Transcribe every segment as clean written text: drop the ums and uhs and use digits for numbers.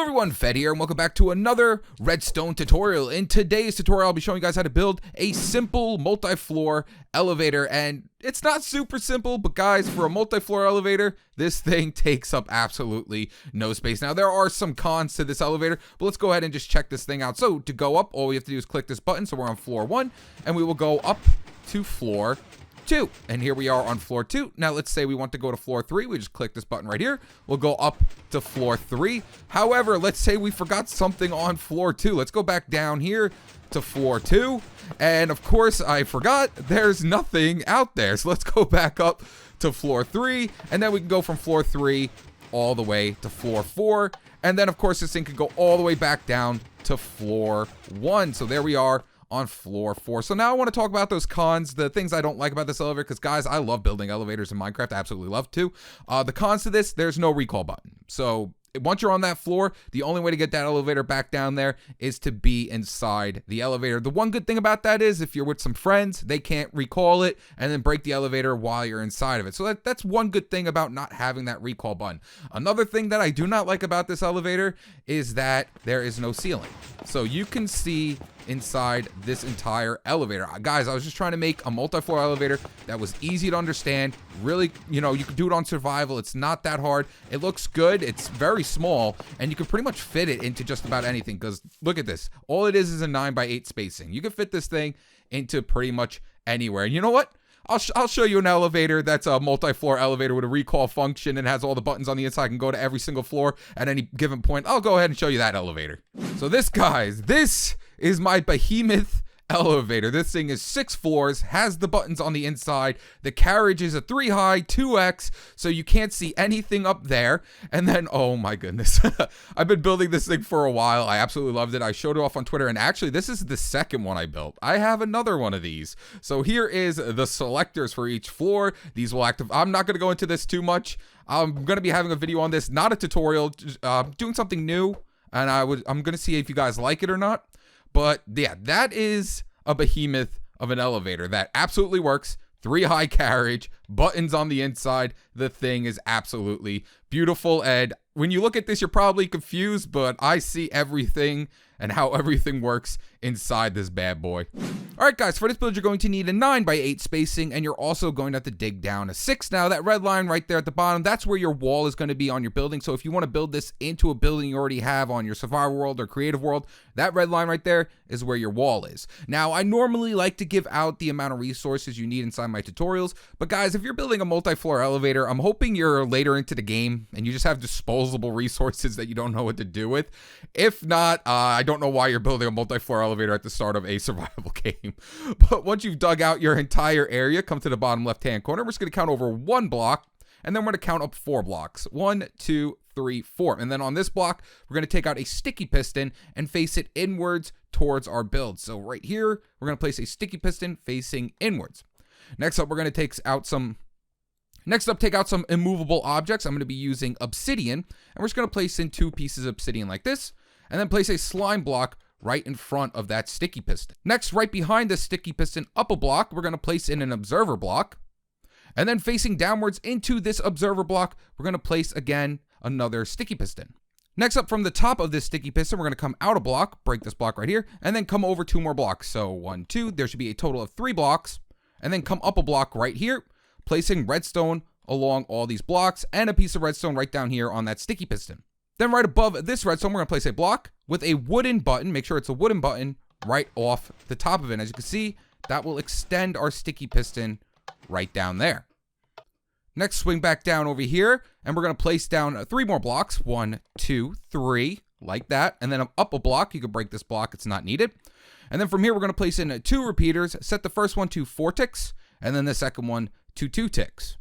everyone, Fed here, and welcome back to another Redstone tutorial. In today's tutorial, I'll be showing you guys how to build a simple multi-floor elevator, and it's not super simple, but guys, for a multi-floor elevator, this thing takes up absolutely no space. Now, there are some cons to this elevator, but let's go ahead and just check this thing out. So, to go up, all we have to do is click this button, so we're on floor 1, and we will go up to floor 2, and here we are on floor 2. Now let's say we want to go to floor 3. We just click this button right here. We'll go up to floor 3. However, let's say we forgot something on floor 2. Let's go back down here to floor 2, and of course I forgot there's nothing out there. So let's go back up to floor 3, and then we can go from floor 3 all the way to floor 4, and then of course this thing could go all the way back down to floor 1. So there we are on floor 4. So now I want to talk about those cons, the things I don't like about this elevator, because guys, I love building elevators in Minecraft. I absolutely love to. The cons to this, there's no recall button. So once you're on that floor, the only way to get that elevator back down there is to be inside the elevator. The one good thing about that is if you're with some friends, they can't recall it and then break the elevator while you're inside of it. So that's one good thing about not having that recall button. Another thing that I do not like about this elevator is that there is no ceiling. So you can see inside this entire elevator. Guys, I was just trying to make a multi-floor elevator that was easy to understand. Really, you know, you can do it on survival. It's not that hard. It looks good. It's very small, and you can pretty much fit it into just about anything, because look at this. All it is a 9x8 spacing. You can fit this thing into pretty much anywhere. And you know what? I'll show you an elevator that's a multi-floor elevator with a recall function and has all the buttons on the inside. I can go to every single floor at any given point. I'll go ahead and show you that elevator. So this, guys, this is my behemoth elevator. This thing is 6 floors, has the buttons on the inside. The carriage is a 3 high, 2x, so you can't see anything up there. And then, oh my goodness, I've been building this thing for a while. I absolutely loved it. I showed it off on Twitter, and actually, this is the second one I built. I have another one of these. So here is the selectors for each floor. These will active. I'm not going to go into this too much. I'm going to be having a video on this, not a tutorial, doing something new, and I'm going to see if you guys like it or not. But yeah, that is a behemoth of an elevator that absolutely works. 3 high carriage, buttons on the inside. The thing is absolutely beautiful. And when you look at this, you're probably confused, but I see everything and how everything works inside this bad boy. All right, guys, for this build, you're going to need a 9x8 spacing, and you're also going to have to dig down a 6. Now, that red line right there at the bottom, that's where your wall is going to be on your building. So if you want to build this into a building you already have on your survival world or creative world, that red line right there is where your wall is. Now, I normally like to give out the amount of resources you need inside my tutorials, but guys, if you're building a multi-floor elevator, I'm hoping you're later into the game and you just have disposable resources that you don't know what to do with. If not, I don't know why you're building a multi-floor elevator at the start of a survival game. But once you've dug out your entire area, come to the bottom left-hand corner. We're just going to count over 1 block, and then we're going to count up 4 blocks. 1, 2, 3, 4. And then on this block, we're going to take out a sticky piston and face it inwards towards our build. So right here, we're going to place a sticky piston facing inwards. Next up, we're going to take out some immovable objects. I'm going to be using obsidian, and we're just going to place in 2 pieces of obsidian like this, and then place a slime block right in front of that sticky piston. Next, right behind the sticky piston, up a block, we're going to place in an observer block. And then facing downwards into this observer block, we're going to place, again, another sticky piston. Next up, from the top of this sticky piston, we're going to come out a block, break this block right here, and then come over 2 more blocks. So 1, 2, there should be a total of 3 blocks. And then come up a block right here, placing redstone along all these blocks, and a piece of redstone right down here on that sticky piston. Then right above this redstone, we're going to place a block with a wooden button. Make sure it's a wooden button right off the top of it. As you can see, that will extend our sticky piston right down there. Next, swing back down over here, and we're going to place down 3 more blocks. 1, 2, 3, like that. And then up a block. You can break this block. It's not needed. And then from here, we're going to place in 2 repeaters. Set the first one to 4 ticks, and then the second one to 2 ticks.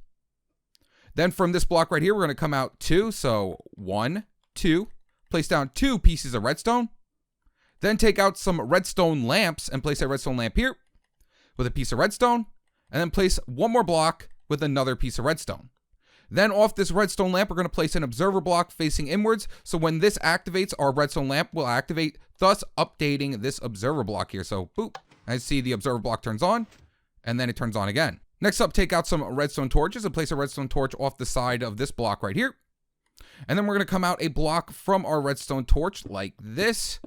Then from this block right here, we're going to come out 2. So 1, 2, place down 2 pieces of redstone, then take out some redstone lamps and place a redstone lamp here with a piece of redstone, and then place 1 more block with another piece of redstone. Then off this redstone lamp, we're going to place an observer block facing inwards, so when this activates, our redstone lamp will activate, thus updating this observer block here. So boop, I see the observer block turns on, and then it turns on again. Next up, take out some redstone torches and place a redstone torch off the side of this block right here. And then we're going to come out a block from our redstone torch like this.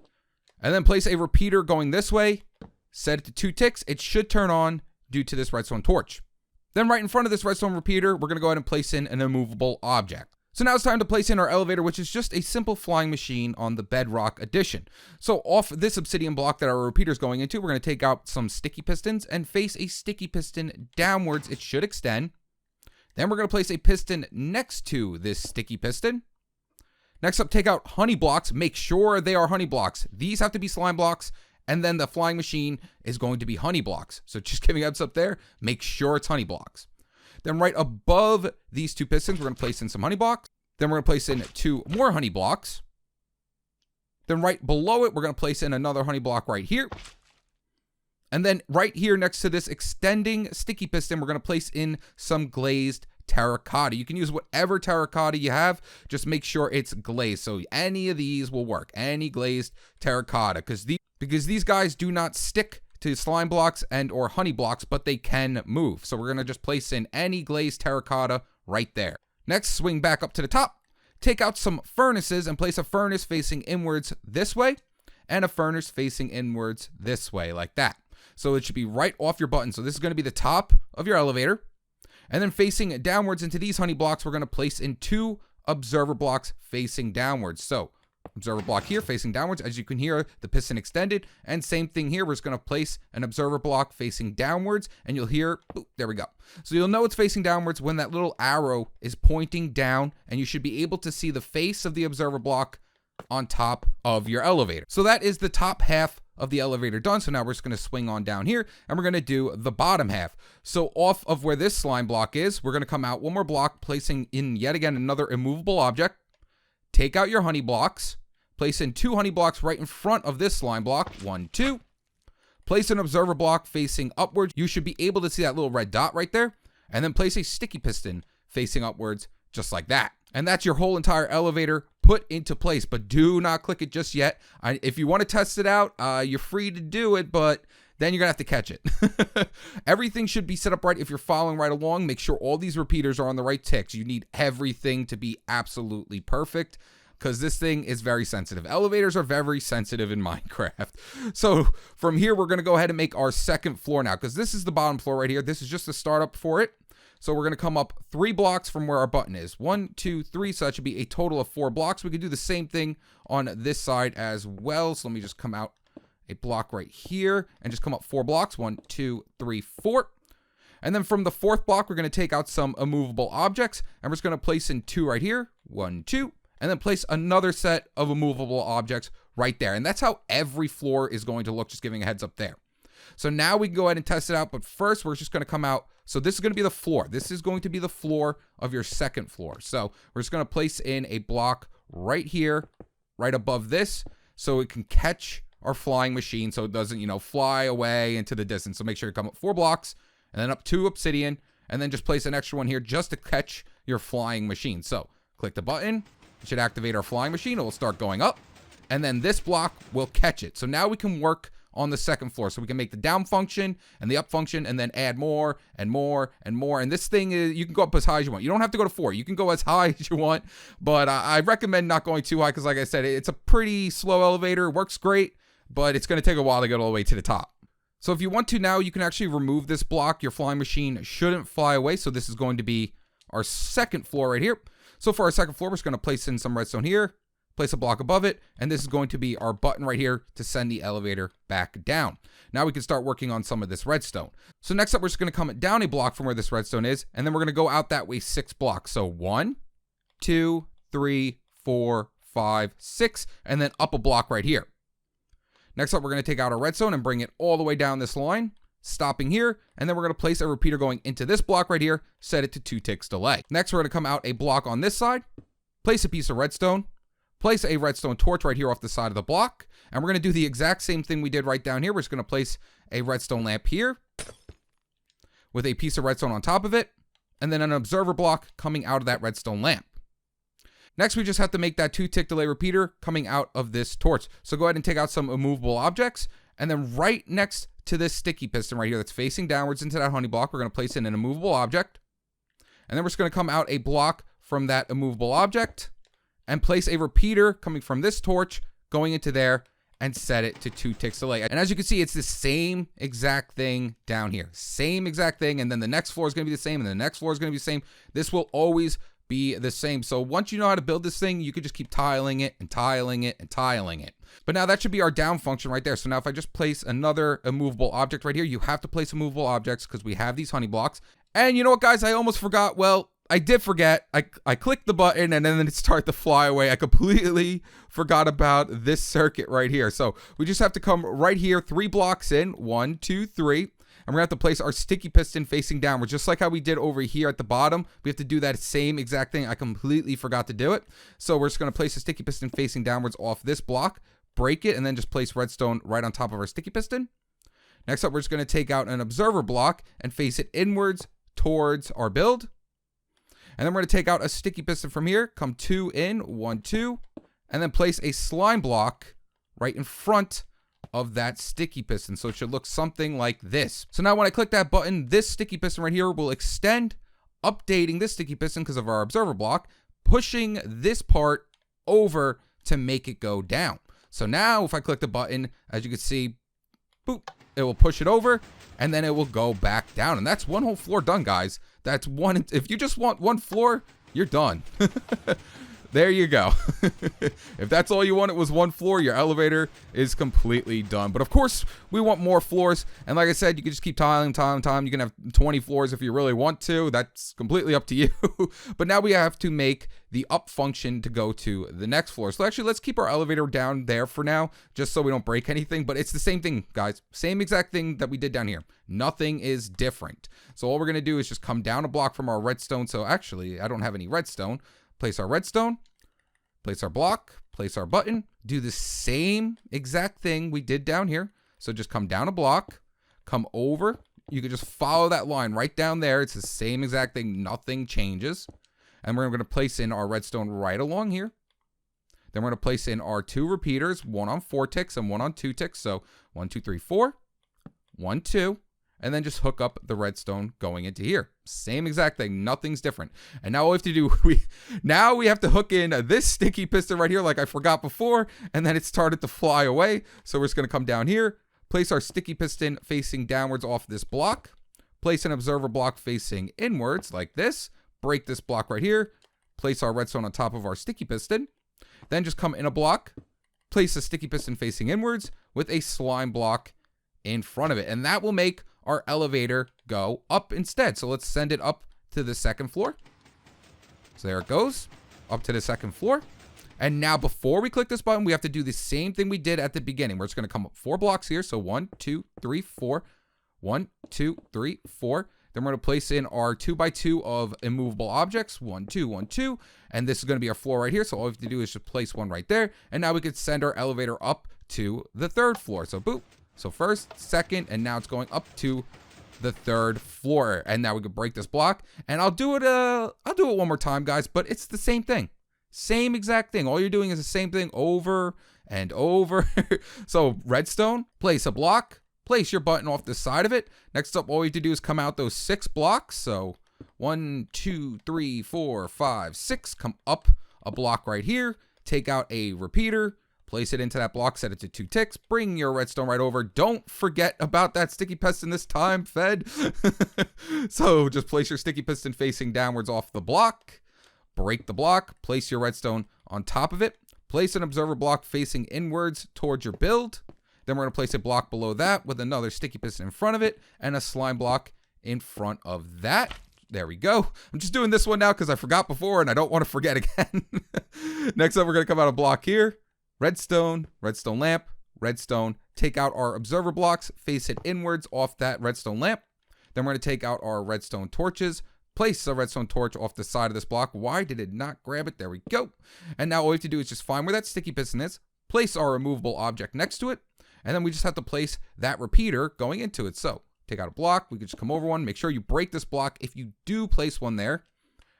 And then place a repeater going this way. Set it to 2 ticks. It should turn on due to this redstone torch. Then right in front of this redstone repeater, we're going to go ahead and place in an immovable object. So now it's time to place in our elevator, which is just a simple flying machine on the Bedrock edition. So off this obsidian block that our repeater is going into, we're going to take out some sticky pistons and face a sticky piston downwards. It should extend. Then we're going to place a piston next to this sticky piston. Next up, take out honey blocks. Make sure they are honey blocks. These have to be slime blocks. And then the flying machine is going to be honey blocks. So just giving heads up there, make sure it's honey blocks. Then right above these 2 pistons, we're going to place in some honey blocks. Then we're going to place in 2 more honey blocks. Then right below it, we're going to place in another honey block right here. And then right here next to this extending sticky piston, we're going to place in some glazed terracotta. You can use whatever terracotta you have, just make sure it's glazed. So any of these will work, any glazed terracotta, because these guys do not stick to slime blocks and or honey blocks, but they can move. So we're going to just place in any glazed terracotta right there. Next, swing back up to the top, take out some furnaces and place a furnace facing inwards this way and a furnace facing inwards this way like that. So it should be right off your button. So this is going to be the top of your elevator. And then facing downwards into these honey blocks, we're going to place in 2 observer blocks facing downwards. So observer block here facing downwards. As you can hear, the piston extended. And same thing here. We're just going to place an observer block facing downwards. And you'll hear, ooh, there we go. So you'll know it's facing downwards when that little arrow is pointing down. And you should be able to see the face of the observer block on top of your elevator. So that is the top half of the elevator done. So now we're just going to swing on down here and we're going to do the bottom half. So off of where this slime block is, we're going to come out 1 more block, placing in yet again another immovable object. Take out your honey blocks, place in 2 honey blocks right in front of this slime block. 1, 2. Place an observer block facing upwards. You should be able to see that little red dot right there. And then place a sticky piston facing upwards just like that. And that's your whole entire elevator put into place, but do not click it just yet. If you want to test it out, you're free to do it, but then you're gonna have to catch it. Everything should be set up right. If you're following right along, make sure all these repeaters are on the right ticks. You need everything to be absolutely perfect because this thing is very sensitive. Elevators are very sensitive in Minecraft. So from here, we're gonna go ahead and make our second floor now because this is the bottom floor right here. This is just the startup for it. So we're going to come up 3 blocks from where our button is. 1, 2, 3. So that should be a total of 4 blocks. We could do the same thing on this side as well. So let me just come out a block right here and just come up 4 blocks. 1, 2, 3, 4. And then from the 4th block, we're going to take out some immovable objects. And we're just going to place in 2 right here. 1, 2. And then place another set of immovable objects right there. And that's how every floor is going to look, just giving a heads up there. So now we can go ahead and test it out. But first, we're just going to come out. So this is going to be the floor. This is going to be the floor of your second floor. So we're just going to place in a block right here, right above this, so it can catch our flying machine so it doesn't, fly away into the distance. So make sure you come up 4 blocks and then up 2 obsidian and then just place an extra one here just to catch your flying machine. So click the button. It should activate our flying machine. It will start going up and then this block will catch it. So now we can work on the second floor. So we can make the down function and the up function and then add more and more and more. And this thing is, you can go up as high as you want. You don't have to go to 4. You can go as high as you want, but I recommend not going too high because like I said, it's a pretty slow elevator. It works great, but it's going to take a while to get all the way to the top. So if you want to now, you can actually remove this block. Your flying machine shouldn't fly away. So this is going to be our second floor right here. So for our second floor, we're just going to place in some redstone here. Place a block above it, and this is going to be our button right here to send the elevator back down. Now we can start working on some of this redstone. So next up, we're just going to come down a block from where this redstone is, and then we're going to go out that way 6 blocks. So 1, 2, 3, 4, 5, 6, and then up a block right here. Next up, we're going to take out our redstone and bring it all the way down this line, stopping here, and then we're going to place a repeater going into this block right here, set it to 2 ticks delay. Next, we're going to come out a block on this side, place a piece of redstone, place a redstone torch right here off the side of the block. And we're going to do the exact same thing we did right down here. We're just going to place a redstone lamp here with a piece of redstone on top of it. And then an observer block coming out of that redstone lamp. Next, we just have to make that 2-tick delay repeater coming out of this torch. So go ahead and take out some immovable objects. And then right next to this sticky piston right here that's facing downwards into that honey block, we're going to place in an immovable object. And then we're just going to come out a block from that immovable object. and place a repeater coming from this torch going into there and set it to 2 ticks delay. And as you can see, it's the same exact thing down here. Same exact thing. And then the next floor is going to be the same. And the next floor is going to be the same. This will always be the same. So once you know how to build this thing, you could just keep tiling it and tiling it and tiling it. But now that should be our down function right there. So now if I just place another immovable object right here, you have to place immovable objects because we have these honey blocks. And you know what, guys? I almost forgot. Well, I did forget. I clicked the button and then it started to fly away. I completely forgot about this circuit right here. So we just have to come right here, 3 blocks in, 1, 2, 3. And we're going to have to place our sticky piston facing downwards, just like how we did over here at the bottom. We have to do that same exact thing. I completely forgot to do it. So we're just going to place a sticky piston facing downwards off this block, break it, and then just place redstone right on top of our sticky piston. Next up, we're just going to take out an observer block and face it inwards towards our build. And then we're going to take out a sticky piston from here, come 2 in, 1, 2, and then place a slime block right in front of that sticky piston. So it should look something like this. So now when I click that button, this sticky piston right here will extend, updating this sticky piston because of our observer block, pushing this part over to make it go down. So now if I click the button, as you can see, boop, it will push it over and then it will go back down. And that's one whole floor done, guys. That's one. If you just want one floor, you're done. There you go. If that's all you want, it was one floor, your elevator is completely done. But of course, we want more floors. And like I said, you can just keep tiling. You can have 20 floors if you really want to. That's completely up to you. But now we have to make the up function to go to the next floor. So actually, let's keep our elevator down there for now, just so we don't break anything. But it's the same thing, guys. Same exact thing that we did down here. Nothing is different. So all we're going to do is just come down a block from our redstone. So actually, I don't have any redstone. Place our redstone, place our block, place our button, do the same exact thing we did down here. So just come down a block, come over. You can just follow that line right down there. It's the same exact thing. Nothing changes. And we're going to place in our redstone right along here. Then we're going to place in our 2 repeaters, one on 4 ticks and one on 2 ticks. So 1, 2, 3, 4, 1, 2. And then just hook up the redstone going into here. Same exact thing. Nothing's different. And now all we have to do, we have to hook in this sticky piston right here like I forgot before. And then it started to fly away. So we're just going to come down here, place our sticky piston facing downwards off this block, place an observer block facing inwards like this, break this block right here, place our redstone on top of our sticky piston, then just come in a block, place a sticky piston facing inwards with a slime block in front of it. And that will make our elevator go up instead. So let's send it up to the 2nd floor. So there it goes, up to the 2nd floor. And now before we click this button, we have to do the same thing we did at the beginning. We're just going to come up 4 blocks here. So 1, 2, 3, 4. 1, 2, 3, 4. Then we're going to place in our 2x2 of immovable objects. 1, 2, 1, 2. And this is going to be our floor right here. So all we have to do is just place one right there. And now we could send our elevator up to the 3rd floor. So boop. So 1st, 2nd, and now it's going up to the 3rd floor. And now we can break this block. And I'll do it one more time, guys, but it's the same thing. Same exact thing. All you're doing is the same thing over and over. So redstone, place a block, place your button off the side of it. Next up, all we have to do is come out those 6 blocks. So 1, 2, 3, 4, 5, 6. Come up a block right here. Take out a repeater. Place it into that block, set it to 2 ticks, bring your redstone right over. Don't forget about that sticky piston this time, Fed. So just place your sticky piston facing downwards off the block, break the block, place your redstone on top of it, place an observer block facing inwards towards your build. Then we're going to place a block below that with another sticky piston in front of it and a slime block in front of that. There we go. I'm just doing this one now because I forgot before and I don't want to forget again. Next up, we're going to come out a block here. Redstone, redstone lamp, redstone, take out our observer blocks, face it inwards off that redstone lamp. Then we're going to take out our redstone torches, place a redstone torch off the side of this block. Why did it not grab it? There we go. And now all we have to do is just find where that sticky piston is, place our immovable object next to it, and then we just have to place that repeater going into it. So take out a block, we could just come over one, make sure you break this block if you do place one there.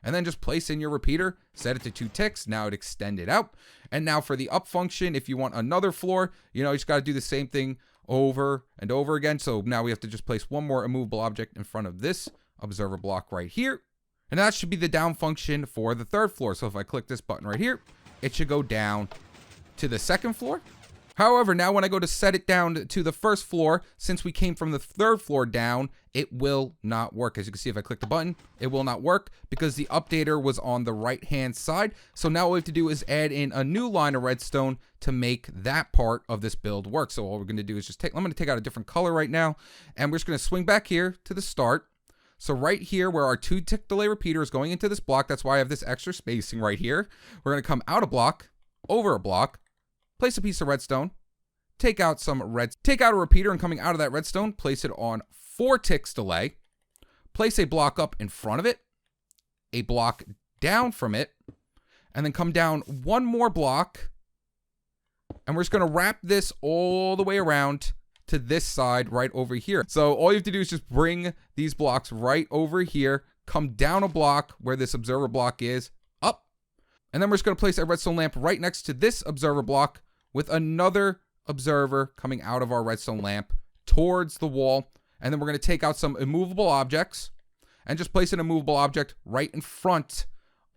And then just place in your repeater, set it to 2 ticks. Now it extended out. And now for the up function, if you want another floor, you just got to do the same thing over and over again. So now we have to just place one more immovable object in front of this observer block right here. And that should be the down function for the 3rd floor. So if I click this button right here, it should go down to the second floor. However, now when I go to set it down to the first floor, since we came from the third floor down, it will not work. As you can see, if I click the button, it will not work because the updater was on the right-hand side. So now what we have to do is add in a new line of redstone to make that part of this build work. So all we're going to do is just I'm going to take out a different color right now, and we're just going to swing back here to the start. So right here where our 2-tick delay repeater is going into this block, that's why I have this extra spacing right here. We're going to come out a block, over a block, place a piece of redstone, take out a repeater, and coming out of that redstone, place it on 4 ticks delay, place a block up in front of it, a block down from it, and then come down one more block, and we're just going to wrap this all the way around to this side right over here. So all you have to do is just bring these blocks right over here, come down a block where this observer block is, up, and then we're just going to place a redstone lamp right next to this observer block with another observer coming out of our redstone lamp towards the wall. And then we're going to take out some immovable objects and just place an immovable object right in front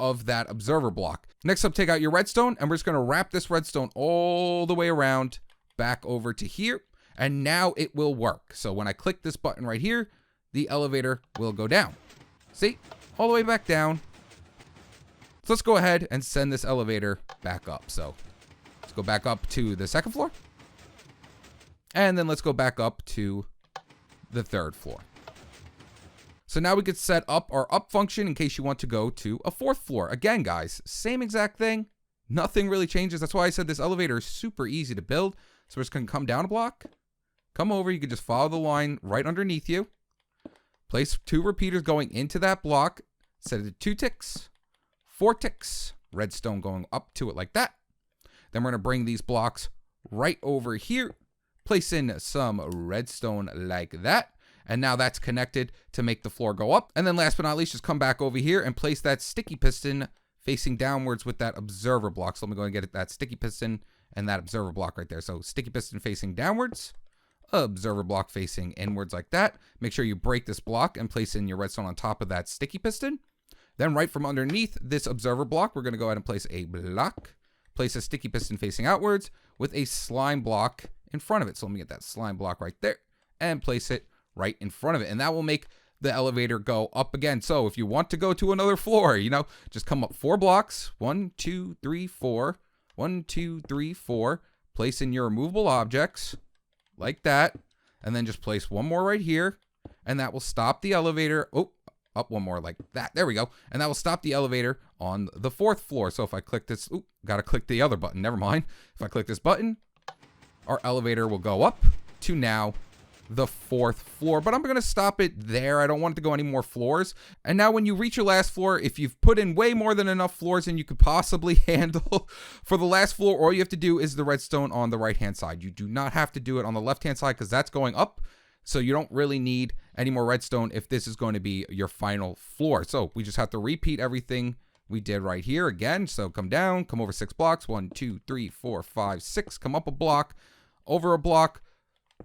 of that observer block. Next up, take out your redstone, and we're just going to wrap this redstone all the way around back over to here. And now it will work. So when I click this button right here, the elevator will go down. See? All the way back down. So let's go ahead and send this elevator back up. So let's go back up to the second floor. And then let's go back up to the third floor. So now we could set up our up function in case you want to go to a fourth floor. Again, guys, same exact thing. Nothing really changes. That's why I said this elevator is super easy to build. So we're just going to come down a block, come over. You can just follow the line right underneath you. Place 2 repeaters going into that block. Set it to 2 ticks, 4 ticks. Redstone going up to it like that. Then we're going to bring these blocks right over here. Place in some redstone like that. And now that's connected to make the floor go up. And then last but not least, just come back over here and place that sticky piston facing downwards with that observer block. So let me go and get that sticky piston and that observer block right there. So sticky piston facing downwards, observer block facing inwards like that. Make sure you break this block and place in your redstone on top of that sticky piston. Then right from underneath this observer block, we're going to go ahead and place a block. Place a sticky piston facing outwards with a slime block in front of it. So let me get that slime block right there and place it right in front of it. And that will make the elevator go up again. So if you want to go to another floor, just come up 4 blocks. 1, 2, 3, 4. 1, 2, 3, 4. Place in your removable objects like that. And then just place one more right here. And that will stop the elevator. Oh, up one more like that. There we go. And that will stop the elevator on the 4th floor. So if I click this, got to click the other button. Never mind. If I click this button, our elevator will go up to now the 4th floor, but I'm going to stop it there. I don't want it to go any more floors. And now when you reach your last floor, if you've put in way more than enough floors than you could possibly handle for the last floor, all you have to do is the redstone on the right-hand side. You do not have to do it on the left-hand side because that's going up. So you don't really need any more redstone if this is going to be your final floor. So we just have to repeat everything we did right here again. So come down, come over 6 blocks. 1, 2, 3, 4, 5, 6. Come up a block, over a block.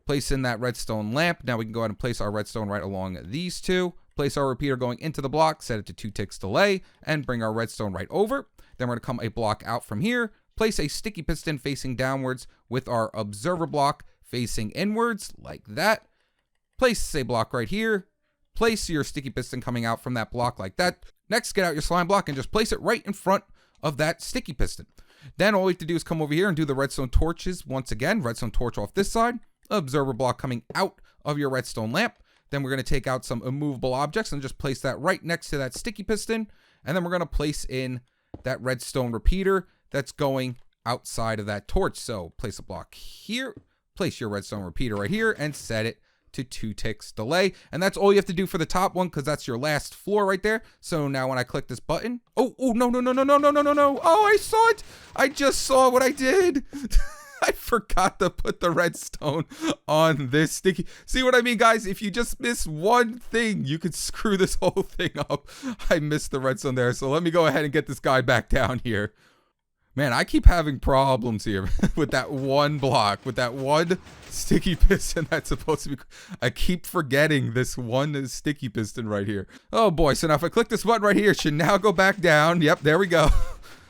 Place in that redstone lamp. Now we can go ahead and place our redstone right along these 2. Place our repeater going into the block, set it to 2 ticks delay, and bring our redstone right over. Then we're going to come a block out from here, place a sticky piston facing downwards with our observer block facing inwards, like that. Place a block right here. Place your sticky piston coming out from that block like that. Next, get out your slime block and just place it right in front of that sticky piston. Then all we have to do is come over here and do the redstone torches once again. Redstone torch off this side. Observer block coming out of your redstone lamp. Then we're going to take out some immovable objects and just place that right next to that sticky piston. And then we're going to place in that redstone repeater that's going outside of that torch. So place a block here, place your redstone repeater right here, and set it to 2 ticks delay. And that's all you have to do for the top one because that's your last floor right there. So now when I click this button, no. Oh, I saw it. I just saw what I did. I forgot to put the redstone on this sticky. See what I mean, guys? If you just miss one thing, you could screw this whole thing up. I missed the redstone there. So let me go ahead and get this guy back down here. Man, I keep having problems here with that one block, with that one sticky piston that's supposed to be. I keep forgetting this one sticky piston right here. Oh boy, so now if I click this button right here, it should now go back down. Yep, there we go.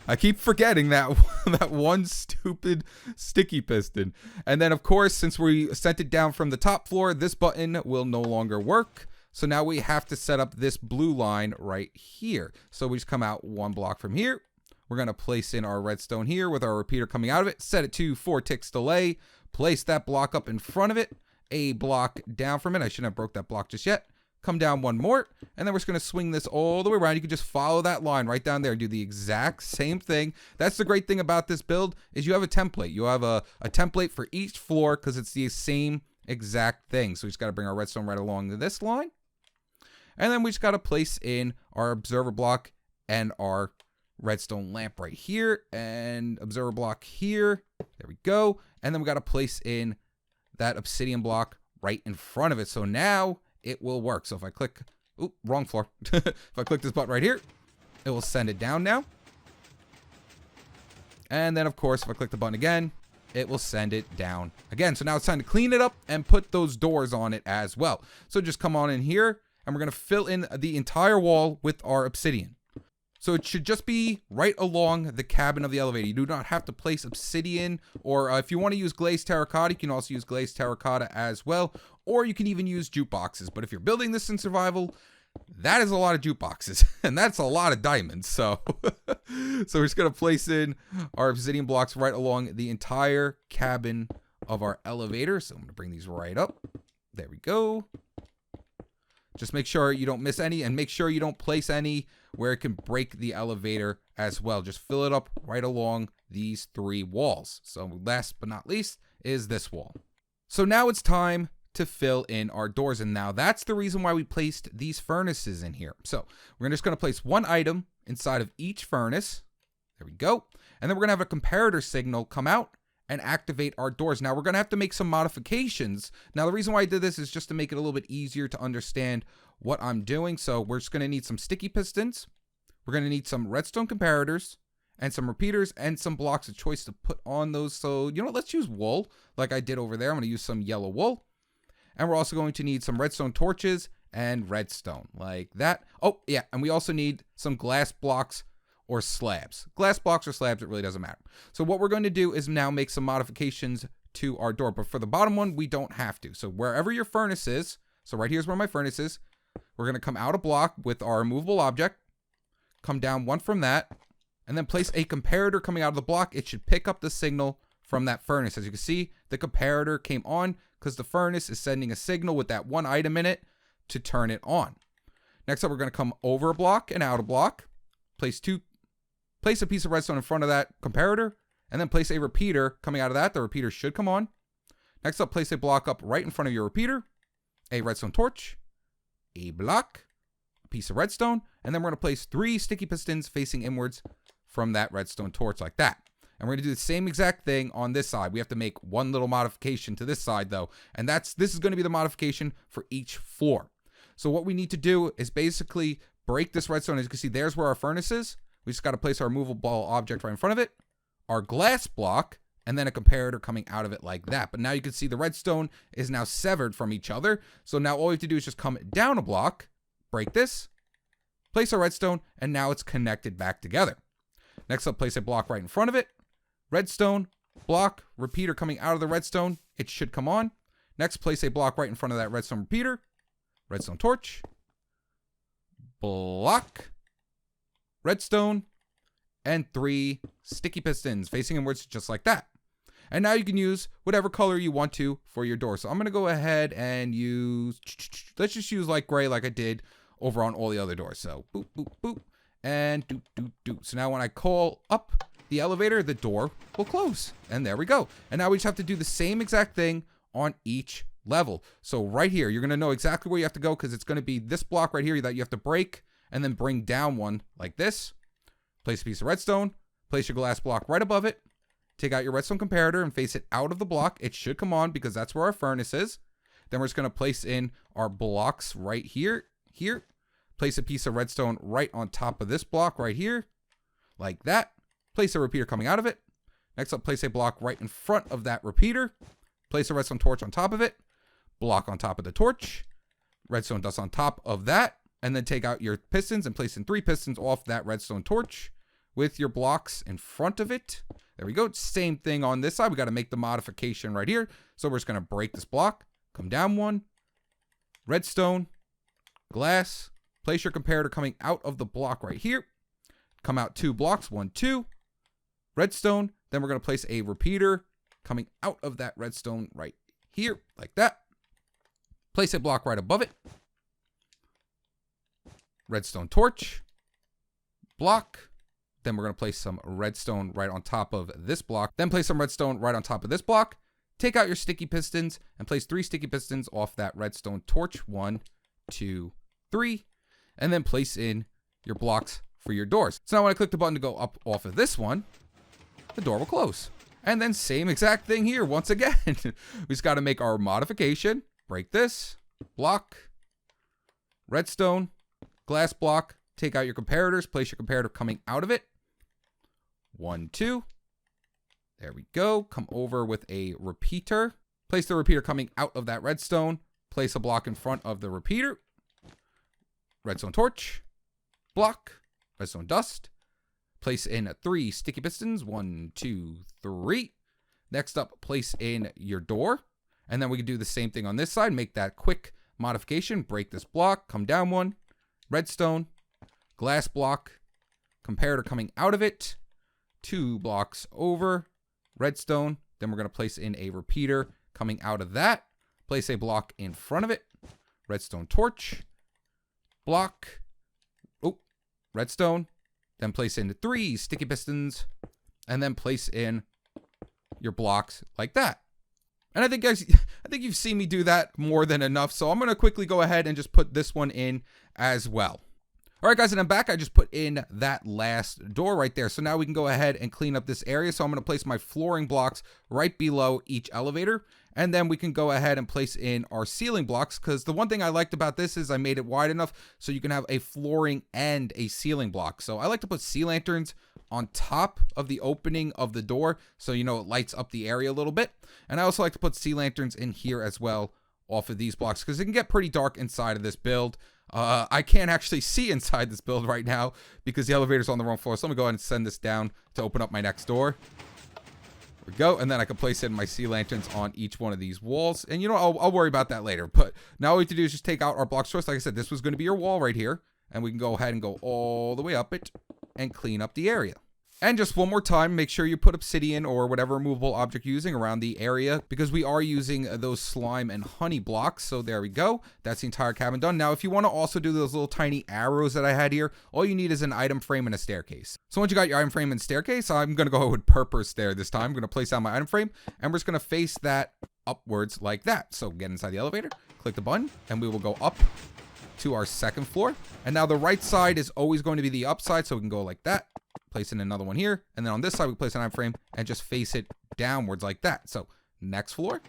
I keep forgetting that that one stupid sticky piston. And then, of course, since we sent it down from the top floor, this button will no longer work. So now we have to set up this blue line right here. So we just come out one block from here. We're going to place in our redstone here with our repeater coming out of it. Set it to 4 ticks delay. Place that block up in front of it. A block down from it. I shouldn't have broke that block just yet. Come down one more, and then we're just going to swing this all the way around. You can just follow that line right down there and do the exact same thing. That's the great thing about this build is you have a template. You have a template for each floor because it's the same exact thing. So we just got to bring our redstone right along to this line. And then we just got to place in our observer block and our redstone lamp right here and observer block here. There we go. And then we got to place in that obsidian block right in front of it. So now it will work. So if I click, oop, wrong floor. If I click this button right here, it will send it down now. And then of course, if I click the button again, it will send it down again. So now it's time to clean it up and put those doors on it as well. So just come on in here and we're going to fill in the entire wall with our obsidian. So it should just be right along the cabin of the elevator. You do not have to place obsidian, or if you want to use glazed terracotta, you can also use glazed terracotta as well, or you can even use jukeboxes. But if you're building this in survival, that is a lot of jukeboxes, and that's a lot of diamonds. So, we're just going to place in our obsidian blocks right along the entire cabin of our elevator. So I'm going to bring these right up. There we go. Just make sure you don't miss any, and make sure you don't place any where it can break the elevator as well. Just fill it up right along these 3 walls. So last but not least is this wall. So now it's time to fill in our doors. And now that's the reason why we placed these furnaces in here. So we're just going to place one item inside of each furnace. There we go. And then we're going to have a comparator signal come out and activate our doors. Now we're going to have to make some modifications. Now the reason why I did this is just to make it a little bit easier to understand what I'm doing. So we're just going to need some sticky pistons. We're going to need some redstone comparators and some repeaters and some blocks of choice to put on those. So, you know, let's use wool like I did over there. I'm going to use some yellow wool. And we're also going to need some redstone torches and redstone like that. Oh yeah. And we also need some glass blocks or slabs. Glass blocks or slabs, it really doesn't matter. So what we're going to do is now make some modifications to our door. But for the bottom one, we don't have to. So wherever your furnace is, so right here's where my furnace is, we're going to come out a block with our immovable object, come down one from that, and then place a comparator coming out of the block. It should pick up the signal from that furnace. As you can see, the comparator came on because the furnace is sending a signal with that one item in it to turn it on. Next up, we're going to come over a block and out a block, place a piece of redstone in front of that comparator, and then place a repeater coming out of that. The repeater should come on. Next up, place a block up right in front of your repeater, a redstone torch, a block, a piece of redstone, and then we're going to place 3 sticky pistons facing inwards from that redstone torch like that. And we're going to do the same exact thing on this side. We have to make one little modification to this side though, and this is going to be the modification for each floor. So what we need to do is basically break this redstone. As you can see, there's where our furnace is. We just got to place our movable object right in front of it, our glass block, and then a comparator coming out of it like that. But now you can see the redstone is now severed from each other. So now all we have to do is just come down a block, break this, place our redstone, and now it's connected back together. Next up, place a block right in front of it, redstone, block, repeater coming out of the redstone. It should come on. Next, place a block right in front of that redstone repeater, redstone torch, block, redstone, and 3 sticky pistons facing inwards just like that. And now you can use whatever color you want to for your door. So I'm going to go ahead and use, let's just use like gray like I did over on all the other doors. So boop, boop, boop, and doop, doop, doop. So now when I call up the elevator, the door will close. And there we go. And now we just have to do the same exact thing on each level. So right here, you're going to know exactly where you have to go because it's going to be this block right here that you have to break and then bring down one like this. Place a piece of redstone, place your glass block right above it, take out your redstone comparator and face it out of the block. It should come on because that's where our furnace is. Then we're just going to place in our blocks right here, place a piece of redstone right on top of this block right here, like that. Place a repeater coming out of it. Next up, place a block right in front of that repeater, place a redstone torch on top of it, block on top of the torch, redstone dust on top of that, and then take out your pistons and place in 3 pistons off that redstone torch with your blocks in front of it. There we go. Same thing on this side. We got to make the modification right here. So we're just going to break this block, come down one, redstone, glass, place your comparator coming out of the block right here. Come out 2 blocks, 1, 2, redstone. Then we're going to place a repeater coming out of that redstone right here, like that. Place a block right above it. Redstone torch, block. Then we're going to place some redstone right on top of this block. Then place some redstone right on top of this block. Take out your sticky pistons and place 3 sticky pistons off that redstone torch. 1, 2, 3. And then place in your blocks for your doors. So now when I click the button to go up off of this one, the door will close. And then same exact thing here once again. We just got to make our modification. Break this, block, redstone, glass block. Take out your comparators. Place your comparator coming out of it. 1, 2. There we go. Come over with a repeater. Place the repeater coming out of that redstone. Place a block in front of the repeater. Redstone torch. Block. Redstone dust. Place in 3 sticky pistons. 1, 2, 3. Next up, place in your door. And then we can do the same thing on this side. Make that quick modification. Break this block. Come down one. Redstone. Glass block. Comparator coming out of it. 2 blocks over. Redstone. Then we're going to place in a repeater coming out of that. Place a block in front of it. Redstone torch. Block. Oh, redstone. Then place in 3 sticky pistons. And then place in your blocks like that. And I think, guys, you've seen me do that more than enough. So I'm going to quickly go ahead and just put this one in as well. All right, guys, and I'm back. I just put in that last door right there. So now we can go ahead and clean up this area. So I'm going to place my flooring blocks right below each elevator. And then we can go ahead and place in our ceiling blocks, because the one thing I liked about this is I made it wide enough so you can have a flooring and a ceiling block. So I like to put sea lanterns on top of the opening of the door, so it lights up the area a little bit. And I also like to put sea lanterns in here as well off of these blocks, because it can get pretty dark inside of this build. I can't actually see inside this build right now because the elevator's on the wrong floor. So let me go ahead and send this down to open up my next door. There we go. And then I can place in my sea lanterns on each one of these walls. And I'll worry about that later. But now all we have to do is just take out our block source. Like I said, this was going to be your wall right here. And we can go ahead and go all the way up it and clean up the area. And just one more time, make sure you put obsidian or whatever removable object you're using around the area, because we are using those slime and honey blocks. So there we go. That's the entire cabin done. Now, if you want to also do those little tiny arrows that I had here, all you need is an item frame and a staircase. So once you got your item frame and staircase, I'm going to go with purpose there this time. I'm going to place down my item frame, and we're just going to face that upwards like that. So get inside the elevator, click the button, and we will go up to our second floor. And now the right side is always going to be the upside, so we can go like that. Place in another one here, and then on this side we place an item frame and just face it downwards like that. So next floor,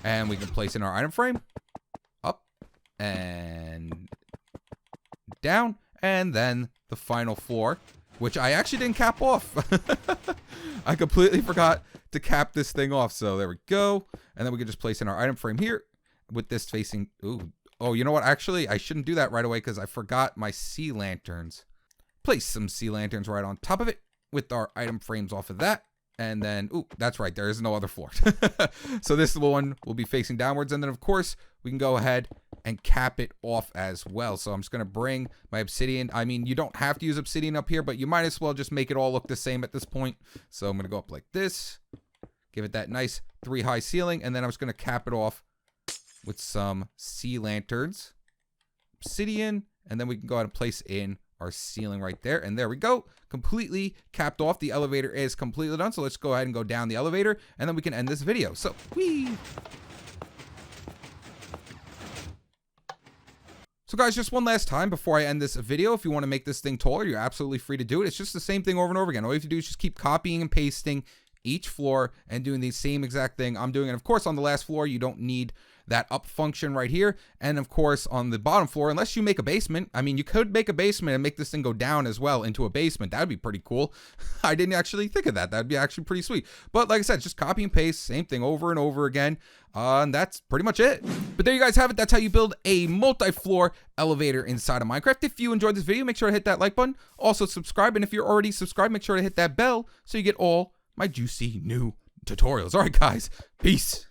and we can place in our item frame up and down, and then the final floor, which I actually didn't cap off. I completely forgot to cap this thing off. So there we go, and then we can just place in our item frame here with this facing. Oh, you know what? Actually, I shouldn't do that right away because I forgot my sea lanterns. Place some sea lanterns right on top of it with our item frames off of that. And then, that's right. There is no other floor. So this one will be facing downwards. And then, of course, we can go ahead and cap it off as well. So I'm just going to bring my obsidian. I mean, you don't have to use obsidian up here, but you might as well just make it all look the same at this point. So I'm going to go up like this. Give it that nice 3-high ceiling. And then I'm just going to cap it off with some sea lanterns, obsidian, and then we can go ahead and place in our ceiling right there. And there we go. Completely capped off. The elevator is completely done. So let's go ahead and go down the elevator, and then we can end this video. So, whee! So guys, just one last time before I end this video, if you want to make this thing taller, you're absolutely free to do it. It's just the same thing over and over again. All you have to do is just keep copying and pasting each floor and doing the same exact thing I'm doing. And of course, on the last floor, you don't need that up function right here. And of course, on the bottom floor, unless you make a basement, I mean, you could make a basement and make this thing go down as well into a basement. That'd be pretty cool. I didn't actually think of that. That'd be actually pretty sweet. But like I said, just copy and paste, same thing over and over again. And that's pretty much it. But there you guys have it. That's how you build a multi-floor elevator inside of Minecraft. If you enjoyed this video, make sure to hit that like button. Also subscribe. And if you're already subscribed, make sure to hit that bell so you get all my juicy new tutorials. All right, guys. Peace.